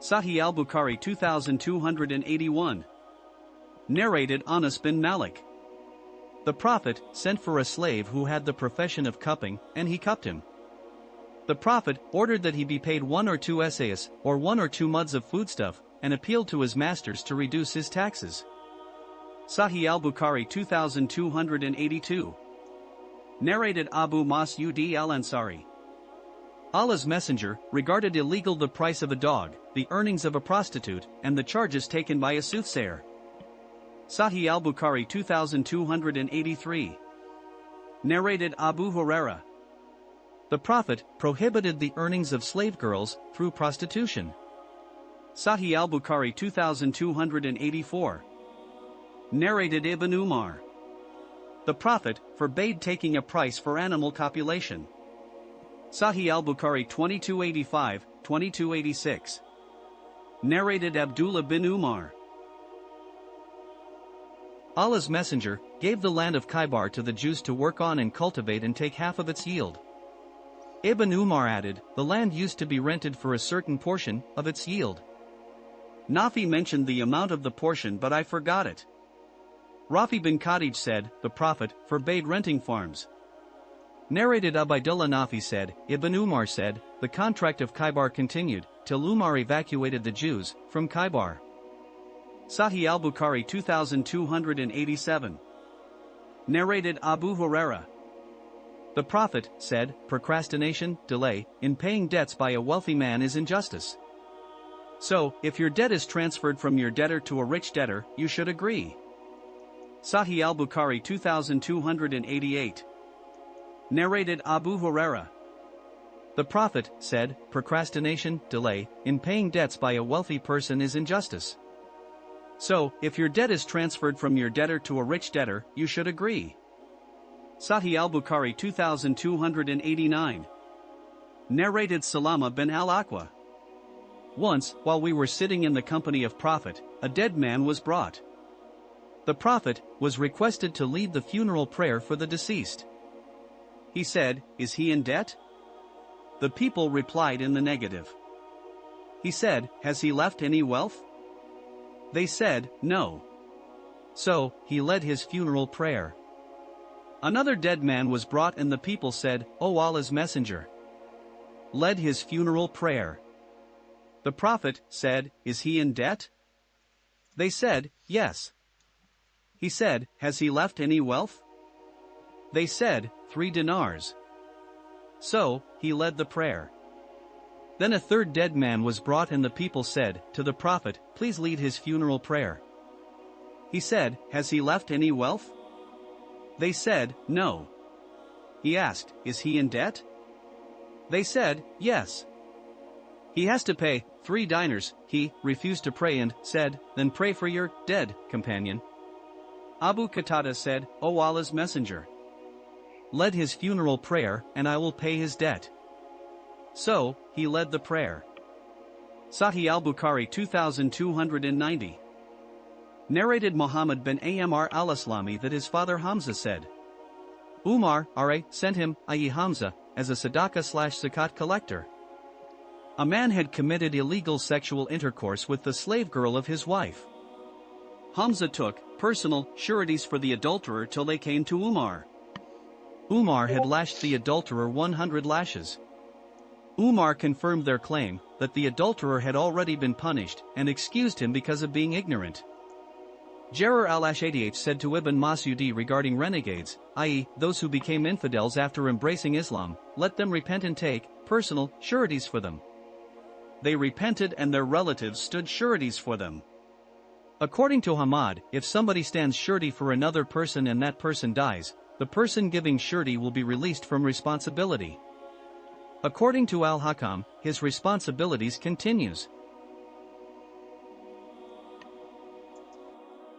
Sahih al-Bukhari 2281. Narrated Anas bin Malik. The Prophet sent for a slave who had the profession of cupping, and he cupped him. The Prophet ordered that he be paid 1 or 2 essayas, or 1 or 2 muds of foodstuff, and appealed to his masters to reduce his taxes. Sahih al-Bukhari 2282. Narrated Abu Mas'ud al-Ansari. Allah's Messenger regarded illegal the price of a dog, the earnings of a prostitute, and the charges taken by a soothsayer. Sahih al-Bukhari 2283. Narrated Abu Huraira. The Prophet prohibited the earnings of slave girls through prostitution. Sahih al-Bukhari 2284. Narrated Ibn Umar. The Prophet forbade taking a price for animal copulation. Sahih al-Bukhari 2285-2286. Narrated Abdullah bin Umar. Allah's Messenger gave the land of Khaybar to the Jews to work on and cultivate and take half of its yield. Ibn Umar added, the land used to be rented for a certain portion of its yield. Nafi mentioned the amount of the portion, but I forgot it. Rafi bin Khadij said, the Prophet forbade renting farms. Narrated Ubaydullah Nafi said, Ibn Umar said, the contract of Khaybar continued, till Umar evacuated the Jews from Khaybar. Sahih al-Bukhari 2287. Narrated Abu Huraira. The Prophet said, procrastination, delay, in paying debts by a wealthy man is injustice. So, if your debt is transferred from your debtor to a rich debtor, you should agree. Sahih al-Bukhari 2288. Narrated Abu Huraira. The Prophet said, procrastination, delay, in paying debts by a wealthy person is injustice. So, if your debt is transferred from your debtor to a rich debtor, you should agree. Sahih al-Bukhari 2289. Narrated Salama bin al-Aqwa. Once, while we were sitting in the company of Prophet, a dead man was brought. The Prophet was requested to lead the funeral prayer for the deceased. He said, is he in debt? The people replied in the negative. He said, has he left any wealth? They said, no. So, he led his funeral prayer. Another dead man was brought and the people said, O Allah's Messenger. Led his funeral prayer. The Prophet said, is he in debt? They said, yes. He said, has he left any wealth? They said, 3 dinars. So, he led the prayer. Then a third dead man was brought and the people said to the Prophet, please lead his funeral prayer. He said, has he left any wealth? They said, no. He asked, is he in debt? They said, yes. He has to pay 3 dinars. He refused to pray and said, then pray for your dead companion. Abu Qatada said, O Allah's Messenger. Led his funeral prayer, and I will pay his debt. So, he led the prayer. Sahih al-Bukhari 2290. Narrated Muhammad bin Amr al-Aslami that his father Hamza said, Umar sent him, i.e. Hamza, as a sadaqah/zakat collector. A man had committed illegal sexual intercourse with the slave girl of his wife. Hamza took personal sureties for the adulterer till they came to Umar. Umar had lashed the adulterer 100 lashes. Umar confirmed their claim that the adulterer had already been punished and excused him because of being ignorant. Jarir al-Ashadih said to Ibn Mas'ud regarding renegades, i.e., those who became infidels after embracing Islam, let them repent and take personal sureties for them. They repented and their relatives stood sureties for them. According to Hamad, if somebody stands surety for another person and that person dies, the person giving surety will be released from responsibility. According to al-Hakam, his responsibilities continues.